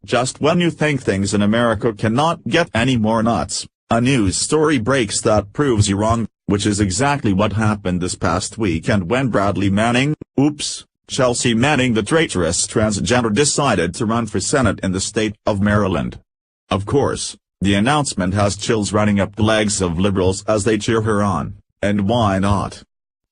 Just when you think things in America cannot get any more nuts, a news story breaks that proves you wrong, which is exactly what happened this past weekend when Bradley Manning, Chelsea Manning, the traitorous transgender, decided to run for Senate in the state of Maryland. Of course, the announcement has chills running up the legs of liberals as they cheer her on, and why not?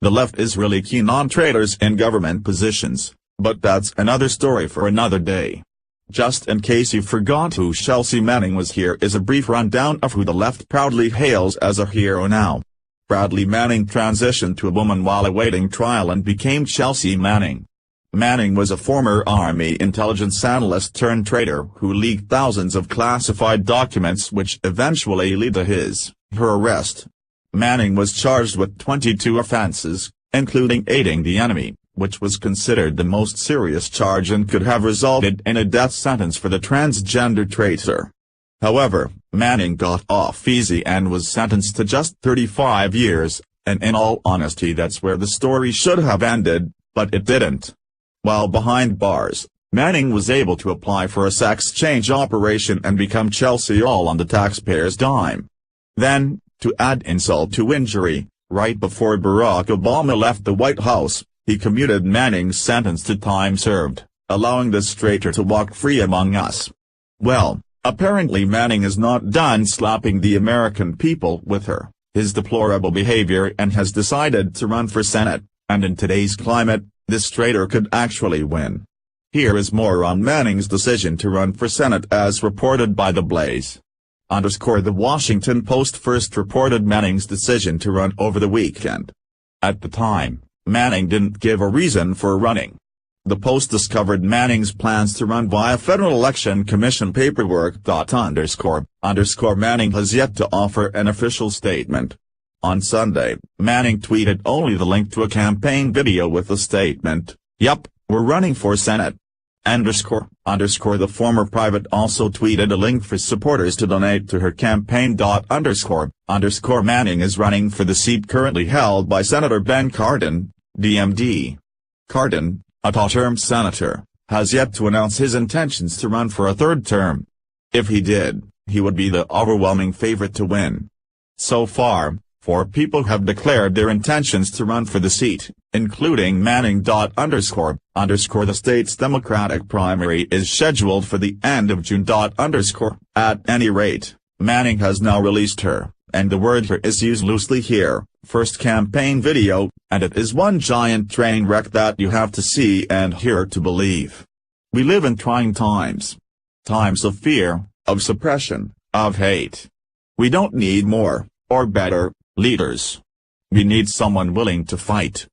The left is really keen on traitors in government positions, but that's another story for another day. Just in case you forgot who Chelsea Manning was, here is a brief rundown of who the left proudly hails as a hero now. Bradley Manning transitioned to a woman while awaiting trial and became Chelsea Manning. Manning was a former Army intelligence analyst turned traitor who leaked thousands of classified documents which eventually led to her arrest. Manning was charged with 22 offenses, including aiding the enemy, which was considered the most serious charge and could have resulted in a death sentence for the transgender traitor. However, Manning got off easy and was sentenced to just 35 years, and in all honesty that's where the story should have ended, but it didn't. While behind bars, Manning was able to apply for a sex change operation and become Chelsea, all on the taxpayer's dime. Then, to add insult to injury, right before Barack Obama left the White House, he commuted Manning's sentence to time served, allowing this traitor to walk free among us. Well, apparently Manning is not done slapping the American people with his deplorable behavior and has decided to run for Senate, and in today's climate, this traitor could actually win. Here is more on Manning's decision to run for Senate as reported by The Blaze. The Washington Post first reported Manning's decision to run over the weekend. At the time, Manning didn't give a reason for running. The Post discovered Manning's plans to run via Federal Election Commission paperwork. Manning has yet to offer an official statement. On Sunday, Manning tweeted only the link to a campaign video with the statement, "Yup, we're running for Senate." The former private also tweeted a link for supporters to donate to her campaign. Manning is running for the seat currently held by Senator Ben Cardin, DMD. Cardin, a two-term senator, has yet to announce his intentions to run for a third term. If he did, he would be the overwhelming favorite to win. So far, 4 people have declared their intentions to run for the seat, including Manning. The state's Democratic primary is scheduled for the end of June. At any rate, Manning has now released and the word "her" is used loosely here, first campaign video, and it is one giant train wreck that you have to see and hear to believe. We live in trying times. Times of fear, of suppression, of hate. We don't need more, or better, leaders. We need someone willing to fight.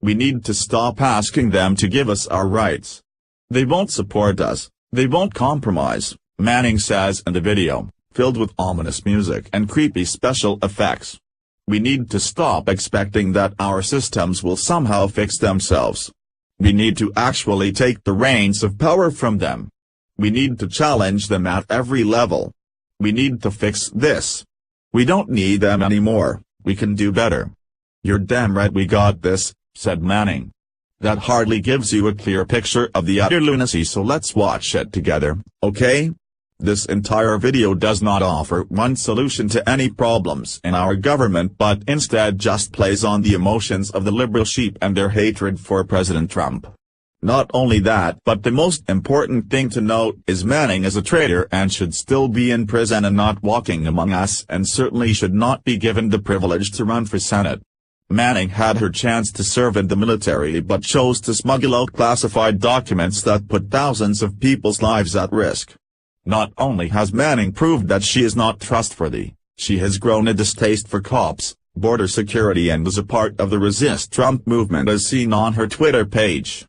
We need to stop asking them to give us our rights. They won't support us, they won't compromise, Manning says in the video, filled with ominous music and creepy special effects. We need to stop expecting that our systems will somehow fix themselves. We need to actually take the reins of power from them. We need to challenge them at every level. We need to fix this. We don't need them anymore, we can do better. You're damn right we got this, said Manning. That hardly gives you a clear picture of the utter lunacy, so let's watch it together, okay? This entire video does not offer one solution to any problems in our government but instead just plays on the emotions of the liberal sheep and their hatred for President Trump. Not only that, but the most important thing to note is Manning is a traitor and should still be in prison and not walking among us, and certainly should not be given the privilege to run for Senate. Manning had her chance to serve in the military but chose to smuggle out classified documents that put thousands of people's lives at risk. Not only has Manning proved that she is not trustworthy, she has grown a distaste for cops, border security, and is a part of the Resist Trump movement as seen on her Twitter page.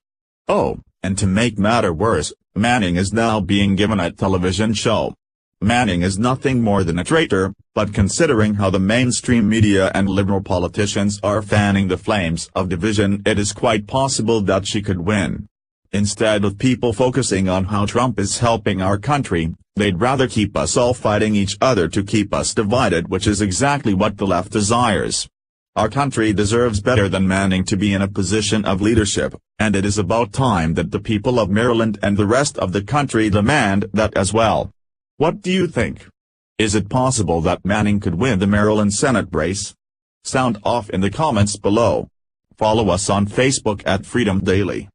Oh, and to make matter worse, Manning is now being given a television show. Manning is nothing more than a traitor, but considering how the mainstream media and liberal politicians are fanning the flames of division, it is quite possible that she could win. Instead of people focusing on how Trump is helping our country, they'd rather keep us all fighting each other to keep us divided, which is exactly what the left desires. Our country deserves better than Manning to be in a position of leadership, and it is about time that the people of Maryland and the rest of the country demand that as well. What do you think? Is it possible that Manning could win the Maryland Senate race? Sound off in the comments below. Follow us on Facebook at Freedom Daily.